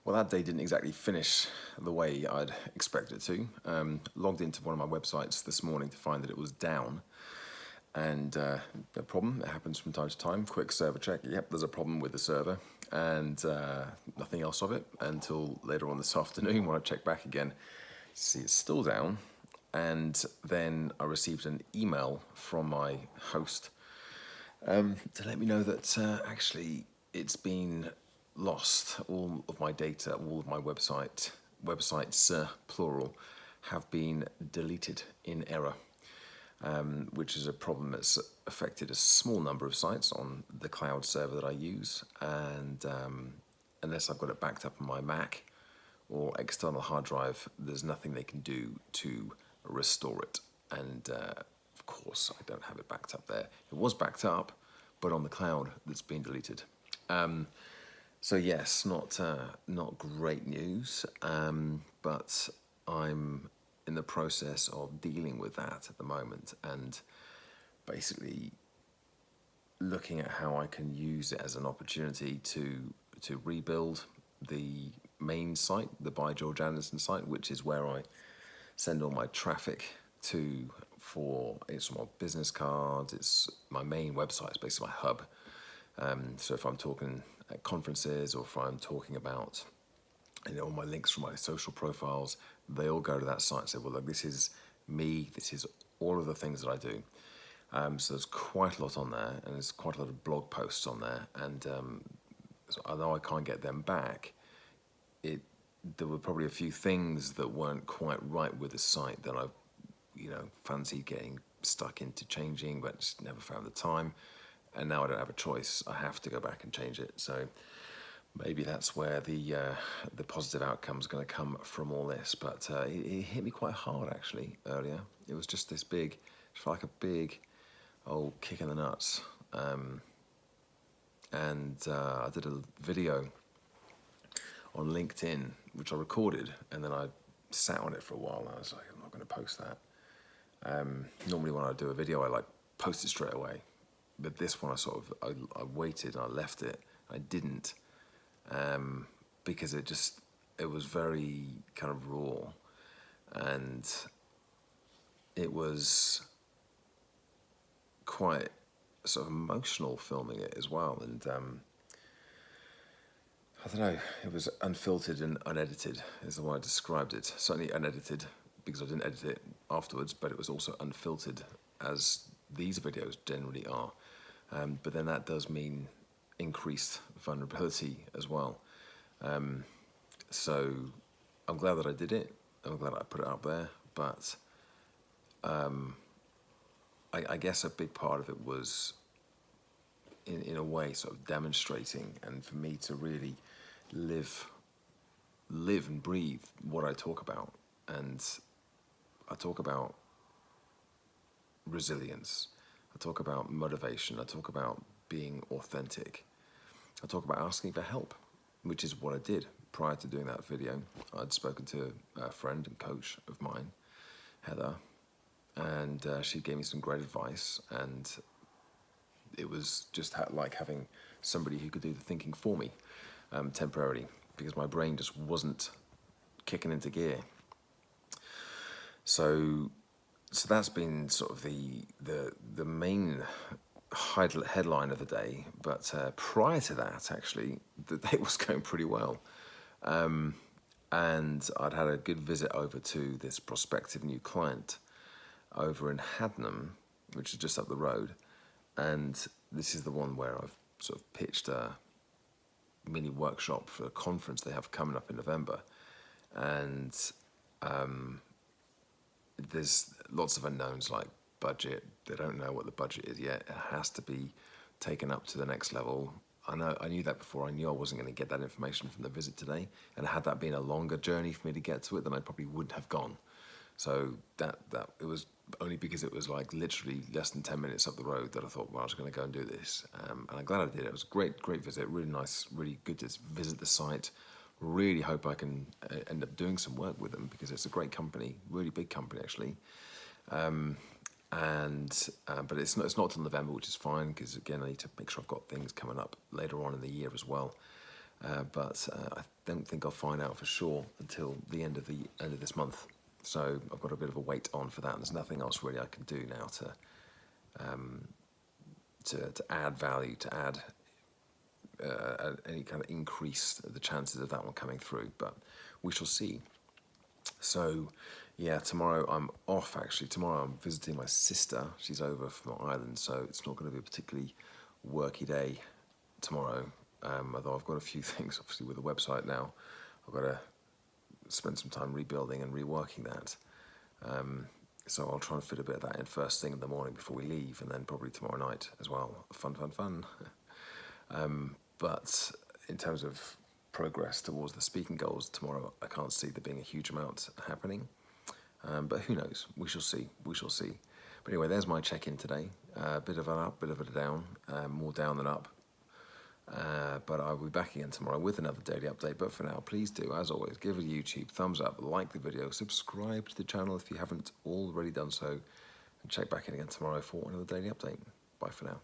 Well, that day didn't exactly finish the way I'd expected it to. Logged into one of my websites this morning to find that it was down. And no problem, it happens from time to time. Quick server check, yep, there's a problem with the server. And nothing else of it until later on this afternoon when I check back again. See, it's still down. And then I received an email from my host to let me know that actually it's been lost. All of my data, all of my websites, plural, have been deleted in error, which is a problem that's affected a small number of sites on the cloud server that I use. And unless I've got it backed up on my Mac or external hard drive, there's nothing they can do to restore it. And of course, I don't have it backed up there. It was backed up, but on the cloud that's been deleted. So yes, not great news, but I'm in the process of dealing with that at the moment, and basically looking at how I can use it as an opportunity to rebuild the main site, the By George Anderson site, which is where I send all my traffic to for it's my business cards. It's my main website. It's basically my hub. So if I'm talking at conferences or if I'm talking about all my links from my social profiles, they all go to that site and say, well, look, this is me. This is all of the things that I do. So there's quite a lot on there, and there's quite a lot of blog posts on there. And so although I can't get them back, there were probably a few things that weren't quite right with the site that I, fancied getting stuck into changing, but just never found the time. And now I don't have a choice. I have to go back and change it. So maybe that's where the positive outcome is going to come from all this. But it hit me quite hard actually earlier. It was just this big, it felt like a big old kick in the nuts. And I did a video on LinkedIn, which I recorded, and then I sat on it for a while, and I was like, I'm not going to post that. Normally when I do a video, I like post it straight away. But this one, I waited and I left it. I didn't, because it was very kind of raw, and it was quite sort of emotional filming it as well. And I don't know, it was unfiltered and unedited is the way I described it. Certainly unedited because I didn't edit it afterwards, but it was also unfiltered as these videos generally are. But then that does mean increased vulnerability as well. So I'm glad that I did it. I'm glad I put it up there. But I guess a big part of it was, in a way, sort of demonstrating, and for me to really live and breathe what I talk about. And I talk about resilience. I talk about motivation. I talk about being authentic. I talk about asking for help, which is what I did prior to doing that video. I'd spoken to a friend and coach of mine, Heather, and she gave me some great advice, and it was just like having somebody who could do the thinking for me temporarily, because my brain just wasn't kicking into gear. So that's been sort of the main headline of the day. But prior to that, actually, the day was going pretty well. And I'd had a good visit over to this prospective new client over in Hadnam, which is just up the road. And this is the one where I've sort of pitched a mini workshop for a conference they have coming up in November. And there's lots of unknowns like budget. They don't know what the budget is yet. It has to be taken up to the next level. I knew that before. I knew I wasn't going to get that information from the visit today. And had that been a longer journey for me to get to it, then I probably wouldn't have gone. So that it was only because it was like literally less than 10 minutes up the road that I thought, well, I was going to go and do this. And I'm glad I did. It was a great visit. Really nice, really good to visit the site. Really hope I can end up doing some work with them, because it's a great company, really big company actually. But it's not till November, which is fine, because again I need to make sure I've got things coming up later on in the year as well. but I don't think I'll find out for sure until the end of this month. So I've got a bit of a wait on for that. There's nothing else really I can do now to add value, to add any kind of increase the chances of that one coming through. But we shall see. So yeah, tomorrow I'm off actually. Tomorrow I'm visiting my sister. She's over from Ireland, so it's not going to be a particularly worky day tomorrow. Although I've got a few things obviously with the website now. I've got to spend some time rebuilding and reworking that. So I'll try and fit a bit of that in first thing in the morning before we leave, and then probably tomorrow night as well. Fun. But in terms of progress towards the speaking goals tomorrow, I can't see there being a huge amount happening. But who knows? We shall see. But anyway, there's my check-in today. A bit of an up, bit of a down, more down than up. But I'll be back again tomorrow with another daily update. But for now, please do, as always, give a YouTube thumbs up, like the video, subscribe to the channel if you haven't already done so, and check back in again tomorrow for another daily update. Bye for now.